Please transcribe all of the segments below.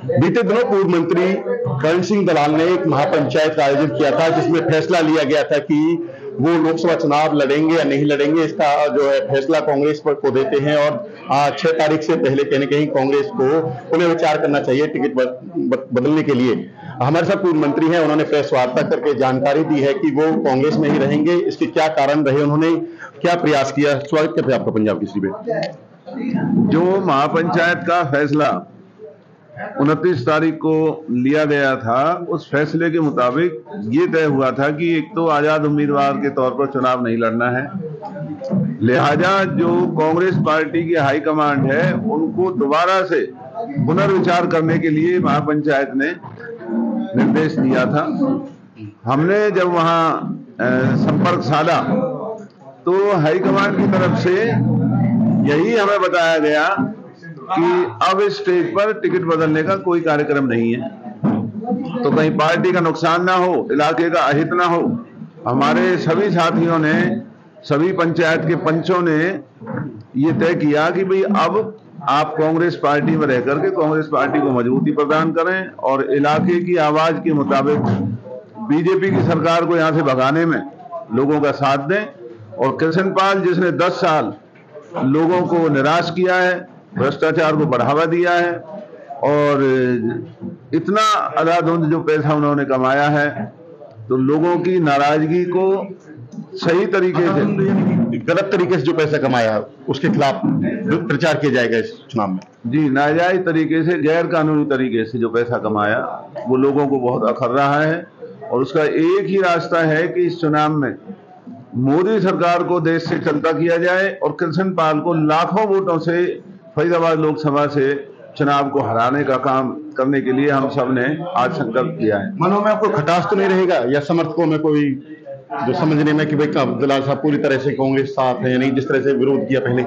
बीते दिनों पूर्व मंत्री करण सिंह दलाल ने एक महापंचायत का आयोजन किया था, जिसमें फैसला लिया गया था कि वो लोकसभा चुनाव लड़ेंगे या नहीं लड़ेंगे। इसका जो है फैसला कांग्रेस पर को देते हैं और 6 तारीख से पहले कहीं न कहीं कांग्रेस को पुनः विचार करना चाहिए टिकट बदलने के लिए। हमारे साथ पूर्व मंत्री हैं, उन्होंने प्रेस वार्ता करके जानकारी दी है कि वो कांग्रेस में ही रहेंगे। इसके क्या कारण रहे, उन्होंने क्या प्रयास किया। स्वागत करते हैं आपका पंजाब केसरी में। जो महापंचायत का फैसला 29 तारीख को लिया गया था, उस फैसले के मुताबिक ये तय हुआ था कि एक तो आजाद उम्मीदवार के तौर पर चुनाव नहीं लड़ना है, लिहाजा जो कांग्रेस पार्टी की हाईकमांड है उनको दोबारा से पुनर्विचार करने के लिए महापंचायत ने निर्देश दिया था। हमने जब वहां संपर्क साधा तो हाईकमांड की तरफ से यही हमें बताया गया कि अब इस स्टेज पर टिकट बदलने का कोई कार्यक्रम नहीं है, तो कहीं पार्टी का नुकसान ना हो, इलाके का अहित ना हो। हमारे सभी साथियों ने, सभी पंचायत के पंचों ने ये तय किया कि भाई अब आप कांग्रेस पार्टी में रह करके कांग्रेस पार्टी को मजबूती प्रदान करें और इलाके की आवाज के मुताबिक बीजेपी की सरकार को यहां से भगाने में लोगों का साथ दें। और कृष्ण पाल, जिसने 10 साल लोगों को निराश किया है, भ्रष्टाचार को बढ़ावा दिया है और इतना अंधाधुंध जो पैसा उन्होंने कमाया है, तो लोगों की नाराजगी को सही तरीके से, गलत तरीके से जो पैसा कमाया है उसके खिलाफ प्रचार किया जाएगा इस चुनाव में। जी, नाजायज तरीके से, गैर कानूनी तरीके से जो पैसा कमाया वो लोगों को बहुत अखर रहा है और उसका एक ही रास्ता है कि इस चुनाव में मोदी सरकार को देश से चलता किया जाए और कृष्ण पाल को लाखों वोटों से फरीदाबाद लोकसभा से चुनाव को हराने का काम करने के लिए हम सब ने आज संकल्प किया है। मनों में आपको खटास तो नहीं रहेगा या समर्थकों में कोई जो समझने में कि भाई दलाल साहब पूरी तरह से कांग्रेस साथ है या नहीं, जिस तरह से विरोध किया पहले?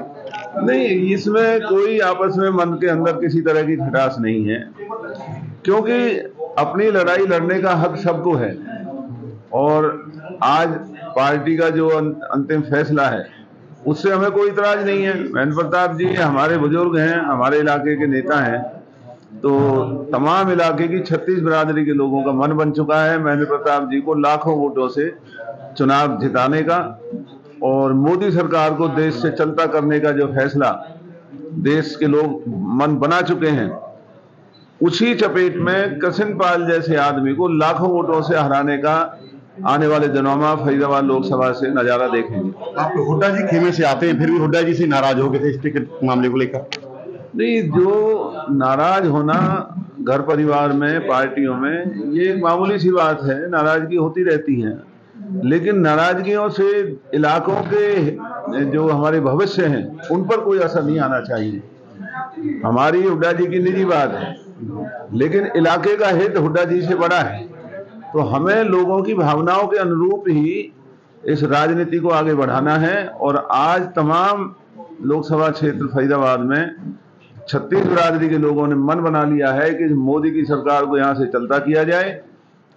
नहीं, इसमें कोई आपस में मन के अंदर किसी तरह की खटास नहीं है, क्योंकि अपनी लड़ाई लड़ने का हक सबको है और आज पार्टी का जो अंतिम फैसला है उससे हमें कोई इतराज नहीं है। महेंद्र प्रताप जी हमारे बुजुर्ग हैं, हमारे इलाके के नेता हैं, तो तमाम इलाके की 36 बिरादरी के लोगों का मन बन चुका है महेंद्र प्रताप जी को लाखों वोटों से चुनाव जिताने का और मोदी सरकार को देश से चलता करने का जो फैसला देश के लोग मन बना चुके हैं, उसी चपेट में कृष्ण पाल जैसे आदमी को लाखों वोटों से हराने का आने वाले दिनों में फरीदाबाद लोकसभा से नजारा देखेंगे। आप हुड्डा जी खेमे से आते हैं, फिर भी हुड्डा जी से नाराज हो गए थे इस टिकट मामले को लेकर? नहीं, जो नाराज होना घर परिवार में, पार्टियों में, ये एक मामूली सी बात है, नाराजगी होती रहती है, लेकिन नाराजगियों से इलाकों के जो हमारे भविष्य हैं उन पर कोई असर नहीं आना चाहिए। हमारी हुड्डा जी की निजी बात है, लेकिन इलाके का हित हुड्डा जी से बड़ा है, तो हमें लोगों की भावनाओं के अनुरूप ही इस राजनीति को आगे बढ़ाना है। और आज तमाम लोकसभा क्षेत्र फरीदाबाद में 36 बिरादरी के लोगों ने मन बना लिया है कि मोदी की सरकार को यहां से चलता किया जाए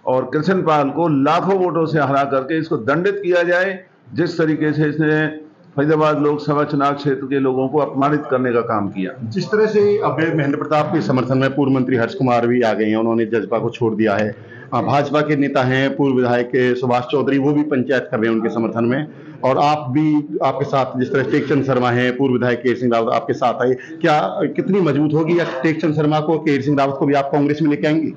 और कृष्ण पाल को लाखों वोटों से हरा करके इसको दंडित किया जाए, जिस तरीके से इसने फरीदाबाद लोकसभा चुनाव क्षेत्र के लोगों को अपमानित करने का काम किया। जिस तरह से अब महेंद्र प्रताप के समर्थन में पूर्व मंत्री हर्ष कुमार भी आ गए हैं, उन्होंने जज्बा को छोड़ दिया है। भाजपा के नेता हैं पूर्व विधायक सुभाष चौधरी, वो भी पंचायत कर रहे हैं उनके समर्थन में, और आप भी, आपके साथ जिस तरह टेकचंद शर्मा हैं पूर्व विधायक केर सिंह रावत आपके साथ आए, क्या कितनी मजबूत होगी? या टेकचंद शर्मा को, केर सिंह रावत को भी आप कांग्रेस में लेके आएंगे?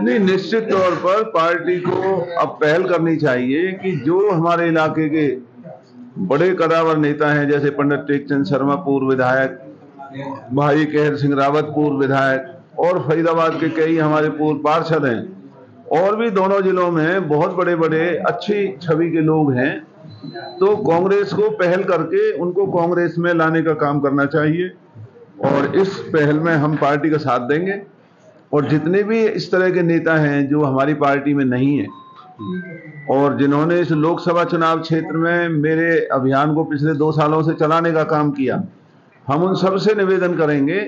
नहीं, निश्चित तौर पर पार्टी को अब पहल करनी चाहिए कि जो हमारे इलाके के बड़े कदावर नेता हैं, जैसे पंडित टेकचंद शर्मा पूर्व विधायक, भाई केर सिंह रावत पूर्व विधायक और फरीदाबाद के कई हमारे पूर्व पार्षद हैं, और भी दोनों जिलों में बहुत बड़े बड़े अच्छी छवि के लोग हैं, तो कांग्रेस को पहल करके उनको कांग्रेस में लाने का काम करना चाहिए और इस पहल में हम पार्टी का साथ देंगे। और जितने भी इस तरह के नेता हैं जो हमारी पार्टी में नहीं है और जिन्होंने इस लोकसभा चुनाव क्षेत्र में मेरे अभियान को पिछले 2 सालों से चलाने का काम किया, हम उन सबसे निवेदन करेंगे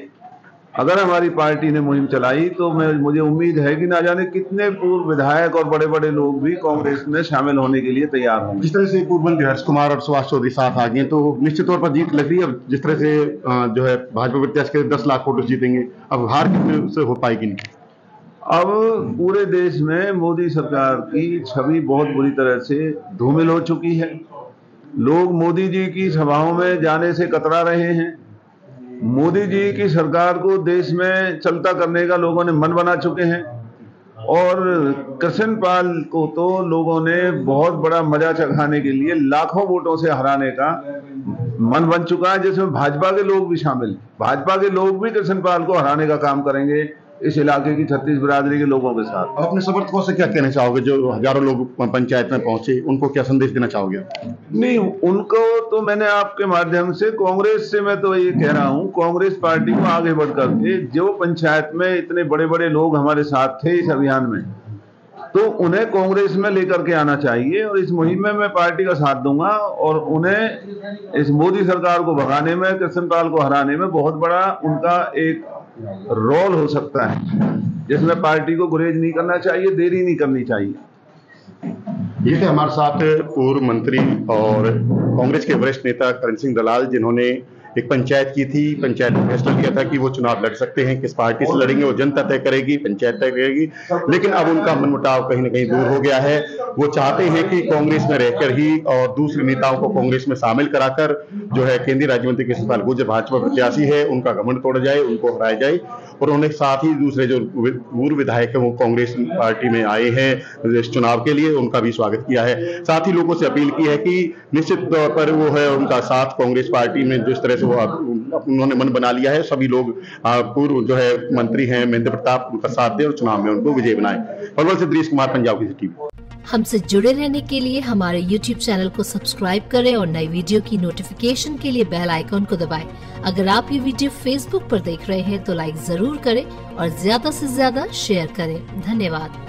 अगर हमारी पार्टी ने मुहिम चलाई तो मुझे उम्मीद है कि ना जाने कितने पूर्व विधायक और बड़े बड़े लोग भी कांग्रेस में शामिल होने के लिए तैयार होंगे। जिस तरह से पूर्व मंत्री हर्ष कुमार और सुभाष चौधरी साथ आ गए तो निश्चित तौर पर जीत लग रही है। अब जिस तरह से जो है भाजपा प्रत्याशी के 10 लाख वोट जीतेंगे, अब हार कितने से हो पाएगी इनकी? अब पूरे देश में मोदी सरकार की छवि बहुत बुरी तरह से धूमिल हो चुकी है। लोग मोदी जी की सभाओं में जाने से कतरा रहे हैं। मोदी जी की सरकार को देश में चलता करने का लोगों ने मन बना चुके हैं और कृष्णपाल को तो लोगों ने बहुत बड़ा मजा चखाने के लिए लाखों वोटों से हराने का मन बन चुका है, जिसमें भाजपा के लोग भी शामिल। भाजपा के लोग भी कृष्णपाल को हराने का काम करेंगे इस इलाके की 36 बिरादरी के लोगों के साथ। अपने समर्थकों से क्या कहना चाहोगे जो हजारों लोग पंचायत में पहुंचे, उनको क्या संदेश देना चाहोगे? नहीं, उनको तो मैंने आपके माध्यम से कांग्रेस से मैं तो ये कह रहा हूं, कांग्रेस पार्टी को आगे बढ़ करके जो पंचायत में इतने बड़े बड़े लोग हमारे साथ थे इस अभियान में, तो उन्हें कांग्रेस में लेकर के आना चाहिए और इस मुहिम में मैं पार्टी का साथ दूंगा और उन्हें इस मोदी सरकार को भगाने में, कृष्णपाल को हराने में बहुत बड़ा उनका एक रोल हो सकता है, जिसमें पार्टी को गुरेज नहीं करना चाहिए, देरी नहीं करनी चाहिए। ये थे हमारे साथ पूर्व मंत्री और कांग्रेस के वरिष्ठ नेता करण सिंह दलाल, जिन्होंने एक पंचायत की थी। पंचायत में फैसला लिया था कि वो चुनाव लड़ सकते हैं, किस पार्टी से लड़ेंगे वो जनता तय करेगी, पंचायत तय करेगी। लेकिन अब उनका मनमुटाव कहीं ना कहीं दूर हो गया है। वो चाहते हैं कि कांग्रेस में रहकर ही और दूसरे नेताओं को कांग्रेस में शामिल कराकर जो है केंद्रीय राज्य मंत्री कृष्णपाल गुर्जर भाजपा प्रत्याशी है उनका घमंड तोड़ा जाए, उनको हराया जाए। और उन्हें साथ ही दूसरे जो पूर्व विधायक है वो कांग्रेस पार्टी में आए हैं इस चुनाव के लिए, उनका भी स्वागत किया है। साथ ही लोगों से अपील की है कि निश्चित तौर पर वो है उनका साथ कांग्रेस पार्टी में जिस तरह से वो उन्होंने मन बना लिया है, सभी लोग पूर्व जो है मंत्री हैं महेंद्र प्रताप, उनका साथ दें और चुनाव में उनको विजय बनाए। पलवल से दिनेश कुमार, पंजाब केसरी टीवी। हमसे जुड़े रहने के लिए हमारे YouTube चैनल को सब्सक्राइब करें और नई वीडियो की नोटिफिकेशन के लिए बेल आइकॉन को दबाएं। अगर आप ये वीडियो Facebook पर देख रहे हैं तो लाइक जरूर करें और ज्यादा से ज्यादा शेयर करें। धन्यवाद।